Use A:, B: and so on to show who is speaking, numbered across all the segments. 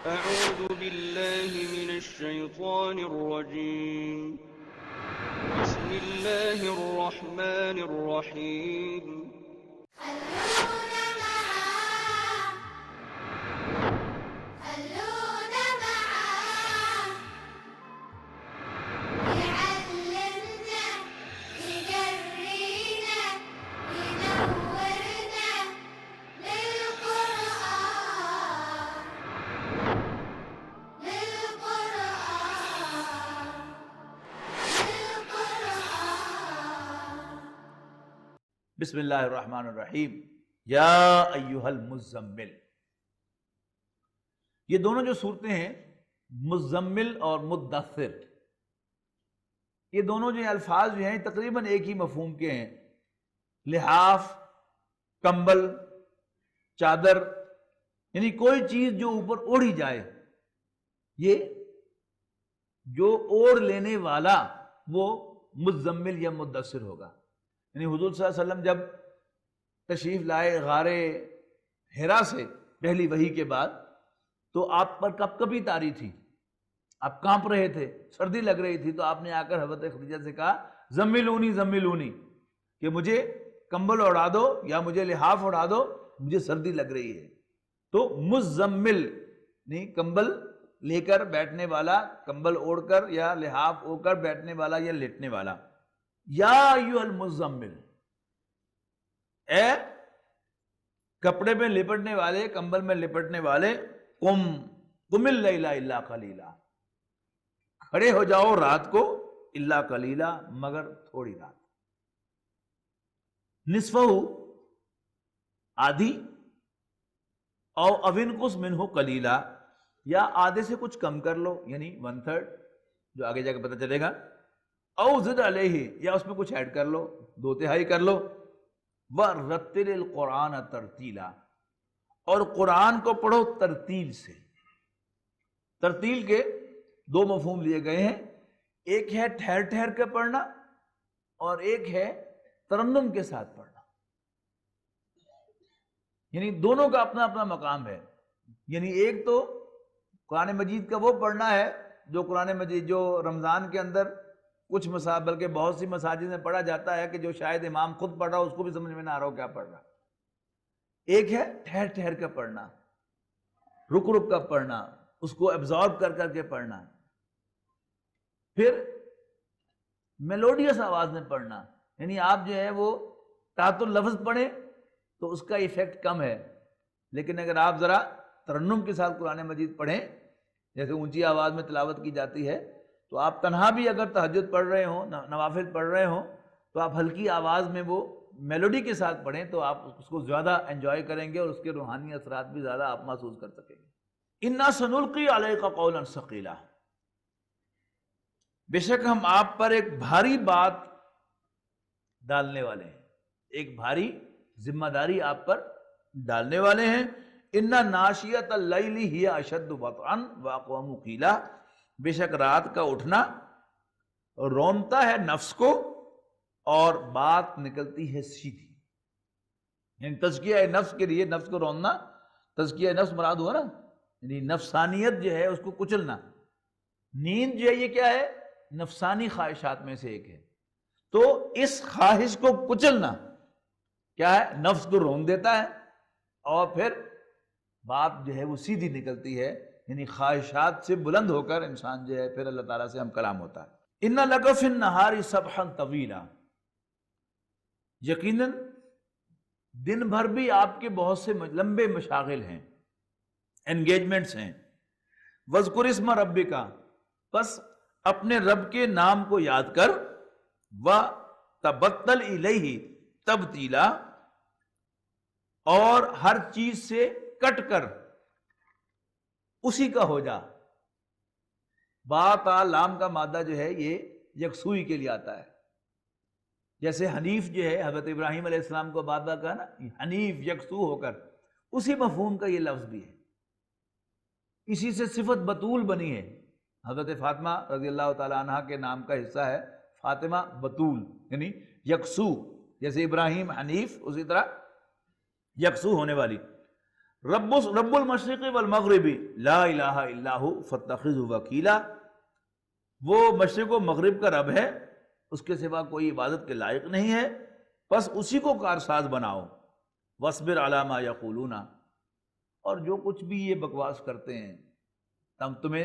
A: أعوذ بالله من الشيطان الرجيم. بسم الله الرحمن الرحيم.
B: بسم اللہ الرحمن الرحیم. یا ایہا المزمل. یہ دونوں جو صورتیں ہیں مزمل اور مدثر، یہ دونوں جو الفاظ جو ہیں تقریباً ایک ہی مفہوم کے ہیں. لحاف، کمبل، چادر، یعنی کوئی چیز جو اوپر اوڑھی جائے، یہ جو اوڑھ لینے والا وہ مزمل یا مدثر ہوگا. یعنی حضور صلی اللہ علیہ وسلم جب تشریف لائے غار حرا سے پہلی وحی کے بعد، تو آپ پر کپ کپی طاری تھی، آپ کانپ رہے تھے، سردی لگ رہی تھی. تو آپ نے آ کر حضرت خدیجہ سے کہا زملونی زملونی، کہ مجھے کمبل اڑا دو یا مجھے لحاف اڑا دو، مجھے سردی لگ رہی ہے. تو مزمل نہیں، کمبل لے کر بیٹھنے والا، کمبل اوڑھ کر یا لحاف اوڑھ کر بیٹھنے والا یا لیٹنے والا. یا ایھا المزمل، اے کپڑے میں لپٹنے والے، کمبل میں لپٹنے والے، قم اللیل الا قلیلا، کھڑے ہو جاؤ رات کو، الا قلیلا، مگر تھوڑی رات، نصفہ، آدھی، او انقص منہ قلیلا، یا آدھے سے کچھ کم کر لو، یعنی 1/3، جو آگے جا کے پتہ چلے گا. او زد علیہ، یا اس میں کچھ ایڈ کر لو، 2/3 کر لو. وَرَتِّلِ الْقُرْآنَ تَرْتِیلًا، اور قرآن کو پڑھو ترتیل سے. ترتیل کے دو مفہوم لیے گئے ہیں، ایک ہے ٹھہر ٹھہر کے پڑھنا، اور ایک ہے ترنم کے ساتھ پڑھنا. یعنی دونوں کا اپنا اپنا مقام ہے. یعنی ایک تو قرآن مجید کا وہ پڑھنا ہے جو قرآن مجید جو رمضان کے اندر کچھ بلکہ بہت سی مساجد میں پڑھا جاتا ہے کہ جو شاید امام خود پڑھ رہا ہو اس کو بھی سمجھ میں نہ آ رہا ہو کیا پڑھ رہا. ایک ہے ٹھہر ٹھہر کے پڑھنا، رک رک کر پڑھنا، اس کو ایبزارب کر کر کے پڑھنا. پھر میلوڈیس آواز میں پڑھنا، یعنی آپ جو ہے وہ تحت اللفظ پڑھیں تو اس کا ایفیکٹ کم ہے، لیکن اگر آپ ذرا ترنم کے ساتھ قرآن مجید پڑھیں، جیسے اونچی آواز میں تلاوت کی جاتی ہے، تو آپ تنہا بھی اگر تہجد پڑھ رہے ہوں، نوافل پڑھ رہے ہوں، تو آپ ہلکی آواز میں وہ میلوڈی کے ساتھ پڑھیں تو آپ اس کو زیادہ انجوائے کریں گے اور اس کے روحانی اثرات بھی زیادہ آپ محسوس کر سکیں گے. اِنَّا سَنُلْقِي عَلَيْكَ قَوْلًا ثَقِيلًا، بے شک ہم آپ پر ایک بھاری بات ڈالنے والے ہیں، ایک بھاری ذمہ داری آپ پر ڈالنے والے ہیں. اِنَّ نَاشِیَةَ اللَّيْلِ هِیَ أَشَدُّ وَطْئًا وَأَقْوَمُ قِیلًا، بے شک رات کا اٹھنا رونتا ہے نفس کو اور بات نکلتی ہے سیدھی. یعنی تزکیہ نفس کے لیے نفس کو روننا، تزکیہ نفس مراد ہوا نا، یعنی نفسانیت جو ہے اس کو کچلنا. نیند جو ہے یہ کیا ہے؟ نفسانی خواہشات میں سے ایک ہے. تو اس خواہش کو کچلنا کیا ہے؟ نفس کو رون دیتا ہے، اور پھر بات جو ہے وہ سیدھی نکلتی ہے، یعنی خواہشات سے بلند ہو کر انسان جو ہے پھر اللہ تعالیٰ سے ہم کلام ہوتا ہے. اِنَّ لَكَ فِي النَّهَارِ سَبْحًا طَوِيلًا، یقیناً دن بھر بھی آپ کے بہت سے لمبے مشاغل ہیں، انگیجمنٹس ہیں. وَاذْكُرِ اسْمَ رَبِّكَ، بس اپنے رب کے نام کو یاد کر. وَتَبَتَّلْ إِلَيْهِ تَبْتِيلًا، اور ہر چیز سے کٹ کر اسی کا ہو جا. با تا لام کا مادہ جو ہے یہ یکسوئی کے لیے آتا ہے. جیسے حنیف جو ہے حضرت ابراہیم علیہ السلام کو بابا کہا نا، حنیف یکسو ہو کر، اسی مفہوم کا یہ لفظ بھی ہے. اسی سے صفت بطول بنی ہے. حضرت فاطمہ رضی اللہ تعالی عنہ کے نام کا حصہ ہے فاطمہ بطول، یعنی یکسو. جیسے ابراہیم حنیف، اسی طرح یکسو ہونے والی. رب المشرق والمغرب لا الہ الا ہو فاتخذہ وکیلا، وہ مشرق و مغرب کا رب ہے، اس کے سوا کوئی عبادت کے لائق نہیں ہے، بس اسی کو کارساز بناؤ۔ واصبر علی ما یقولون، اور جو کچھ بھی یہ بکواس کرتے ہیں تمہیں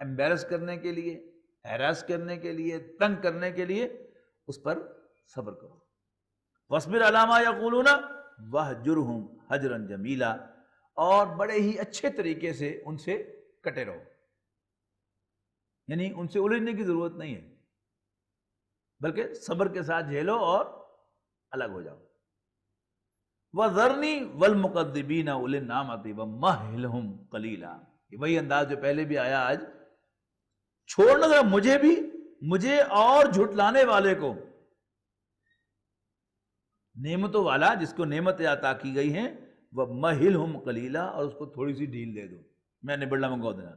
B: ایمبیرس کرنے کے لیے، ہیراس کرنے کے لیے، تنگ کرنے کے لیے، اس پر صبر کرو۔ واصبر علی ما یقولون واہجرہم ہجرا جمیلا، اور بڑے ہی اچھے طریقے سے ان سے کٹے رہو، یعنی ان سے الجھنے کی ضرورت نہیں ہے، بلکہ صبر کے ساتھ جھیلو اور الگ ہو جاؤ۔ وَذَرْنِي وَالْمُقَدِّبِينَ أُولِي النَّعْمَةِ وَمَّهِّلْهُمْ قَلِيلًا، یہ وہی انداز جو پہلے بھی آیا آج، چھوڑنا ذرا مجھے بھی، مجھے اور جھٹلانے والے کو، نعمتوں والا جس کو نعمتیں عطا کی گئی ہیں، وَمَّهِّلْهُمْ قَلِيلًا، اور اس کو تھوڑی سی ڈھیل دے دو، میں نے بڑا منگوا دینا۔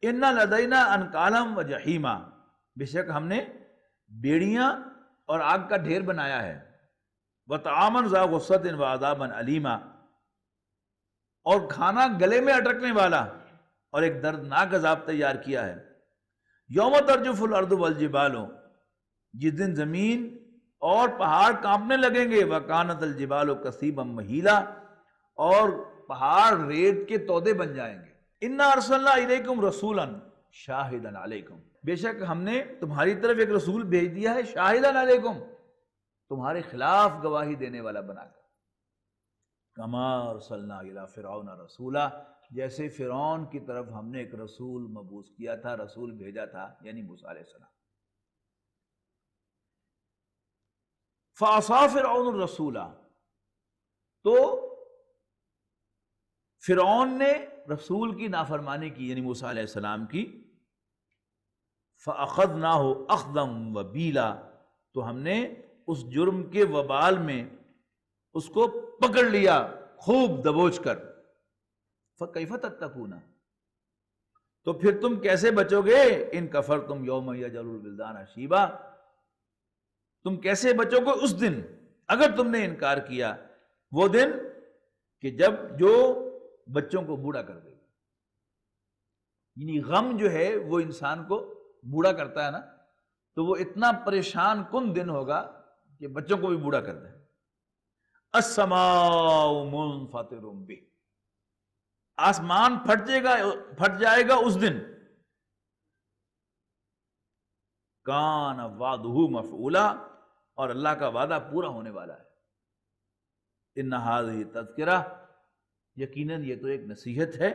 B: اِنَّ لَدَيْنَا أَنْكَالًا وَجَحِيمًا، بے شک ہم نے بیڑیاں اور آگ کا ڈھیر بنایا ہے، وَطَعَامًا ذَا غُصَّةٍ وَعَذَابًا أَلِيمًا، اور کھانا گلے میں اٹکنے والا اور ایک دردناک عذاب تیار کیا ہے۔ یوم ترجف الارض والجبال، جس دن زمین اور پہاڑ کانپنے لگیں گے، وَكَانَتِ الْجِبَالُ كَثِيبًا مَّهِيلًا، اور پہاڑ ریت کے تودے بن جائیں گے۔ اِنَّا أَرْسَلْنَا إِلَيْكُمْ رَسُولًا شَاهِدًا عَلَيْكُمْ، بے شک ہم نے تمہاری طرف ایک رسول بھیج دیا ہے، شاہدًا علیکم، تمہارے خلاف گواہی دینے والا بنا کر۔ کما ارسلنا الی فرعون رسولا، جیسے فرعون کی طرف ہم نے ایک رسول مبعوث کیا تھا، رسول بھیجا تھا، یعنی موسیٰ علیہ السلام۔ فعصا فرعون الرسول، تو فرعون نے رسول کی نافرمانی کی، یعنی موسیٰ علیہ السلام کی۔ فَأَخَذْنَاهُ أَخْذًا وَبِيلًا، تو ہم نے اس جرم کے وبال میں اس کو پکڑ لیا خوب دبوچ کر۔ فَكَيْفَ تَتَّقُونَ، تو پھر تم کیسے بچو گے؟ ان کفرتم یوم یجعل الولدان شیبا، تم کیسے بچو گے اس دن اگر تم نے انکار کیا، وہ دن کہ جب جو بچوں کو بوڑھا کر دے گا، یعنی غم جو ہے وہ انسان کو بوڑھا کرتا ہے نا، تو وہ اتنا پریشان کن دن ہوگا کہ بچوں کو بھی بوڑھا کر دے۔ السماء منفطر بہ، آسمان پھٹ جائے گا اس دن۔ کان وعدہ مفعولا، اور اللہ کا وعدہ پورا ہونے والا ہے۔ ان ھذہ تذکرہ، یقیناً یہ تو ایک نصیحت ہے۔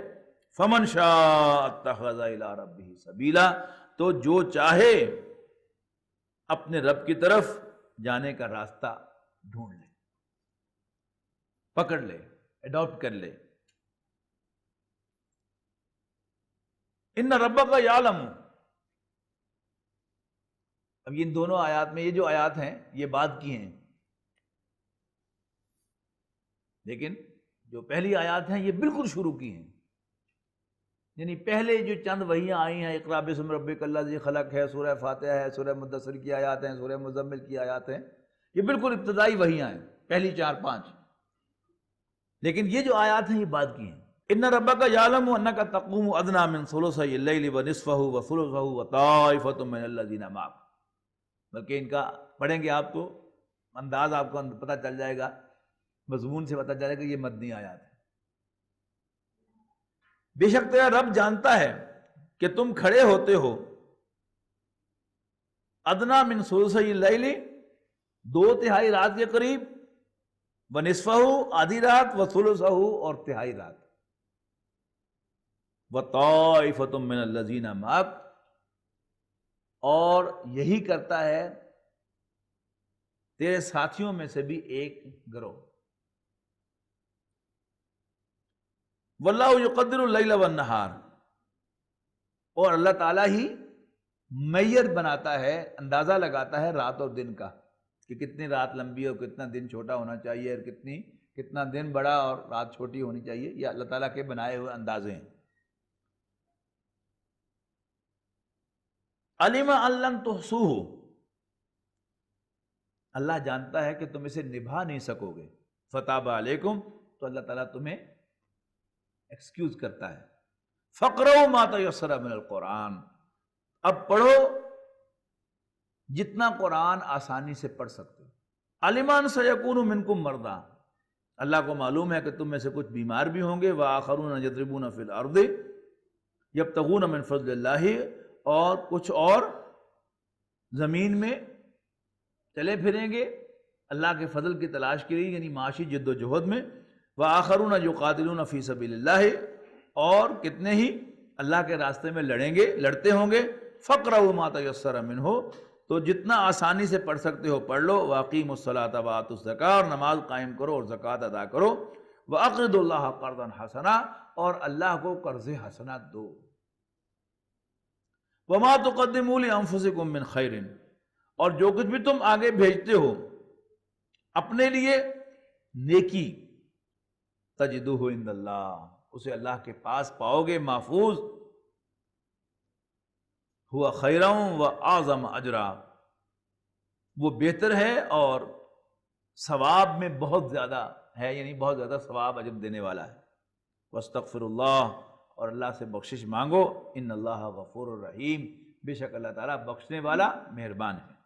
B: فمن شاء اتخذ الی ربہ سبیلا، تو جو چاہے اپنے رب کی طرف جانے کا راستہ ڈھونڈ لے، پکڑ لے، اڈاپٹ کر لے۔ ان ربک یعلم، اب ان دونوں آیات میں، یہ جو آیات ہیں یہ بعد کی ہیں، لیکن جو پہلی آیات ہیں یہ بالکل شروع کی ہیں، یعنی پہلے جو چند وحیاں آئی ہیں، اقرا باسم ربک الذی خلق ہے، سورہ فاتحہ ہے، سورہ مدثر کی آیات ہیں، سورہ مزمل کی آیات ہیں، یہ بالکل ابتدائی وحیاں ہیں، پہلی 4-5، لیکن یہ جو آیات ہیں یہ بعد کی ہیں۔ ان ربک یعلم انک تقوم ادنی من ثلثی اللیل ونصفہ وثلثہ وطائفۃ من الذین معک، بلکہ ان کا پڑھیں گے آپ تو انداز آپ کو پتہ چل جائے گا، مضمون سے پتہ چلے گا کہ یہ مدنی آیات ہے۔ بے شک تیرا رب جانتا ہے کہ تم کھڑے ہوتے ہو ادنا من ثلثی اللیل، 2/3 رات کے قریب، ونصفہ آدھی رات، وثلثہ اور تہائی رات، وطائفۃ من الذین معک، اور یہی کرتا ہے تیرے ساتھیوں میں سے بھی ایک گروہ۔ واللہ یقدر اللیل والنہار، اور اللہ تعالیٰ ہی میت بناتا ہے، اندازہ لگاتا ہے رات اور دن کا، کہ کتنی رات لمبی اور کتنا دن چھوٹا ہونا چاہیے، اور کتنا دن بڑا اور رات چھوٹی ہونی چاہیے، یہ اللہ تعالیٰ کے بنائے ہوئے اندازے ہیں۔ علم ان لن تحصوہ، اللہ جانتا ہے کہ تم اسے نبھا نہیں سکو گے، فتاب علیکم، تو اللہ تعالیٰ تمہیں ایکسکیوز کرتا ہے. فَقْرَؤْا مَا تَيَسَّرَ مِنَ الْقُرْآنِ، اب پڑھو جتنا قرآن آسانی سے پڑھ سکتے ہو. عَلِمَ أَنَّ سَيَكُونُ مِنْكُمْ مَرْضَىٰ، اللہ کو معلوم ہے کہ تم میں سے کچھ بیمار بھی ہوں گے. وَآخَرُونَ يَضْرِبُونَ فِي الْأَرْضِ يَبْتَغُونَ مِنْ فَضْلِ اللَّهِ، اور کچھ اور زمین میں چلے پھریں گے اللہ کے فضل کی تلاش کے لیے، یعنی معاشی جد و جہد میں. وآخرون یقاتلون فی سبیل اللہ، اور کتنے ہی اللہ کے راستے میں لڑیں گے، لڑتے ہوں گے. فَقْرَؤْا مَا تَيَسَّرَ مِنْهُ، تو جتنا آسانی سے پڑھ سکتے ہو پڑھ لو. وَأَقِیمُوا الصَّلَاةَ وَآتُوا الزَّکَاةَ، اور نماز قائم کرو اور زکوٰۃ ادا کرو. وَأَقْرِضُوا اللَّهَ قَرْضًا حَسَنًا، اور اللہ کو قرض حسنات دو. وَمَا تُقَدِّمُوا لِأَنفُسِكُم مِّن خَيْرٍ، اور جو کچھ بھی تم آگے بھیجتے ہو اپنے لیے نیکی، تجدوہ عند اللہ، اسے اللہ کے پاس پاؤ گے محفوظ. ہوا خیرا وَأَعْظَمَ أَجْرًا، وہ بہتر ہے اور ثواب میں بہت زیادہ ہے، یعنی بہت زیادہ ثواب اجر دینے والا ہے. وَاسْتَغْفِرُ اللَّهَ، اور اللہ سے بخشش مانگو. ان اللہ غفور الرحیم، بے شک اللہ تعالیٰ بخشنے والا مہربان ہے.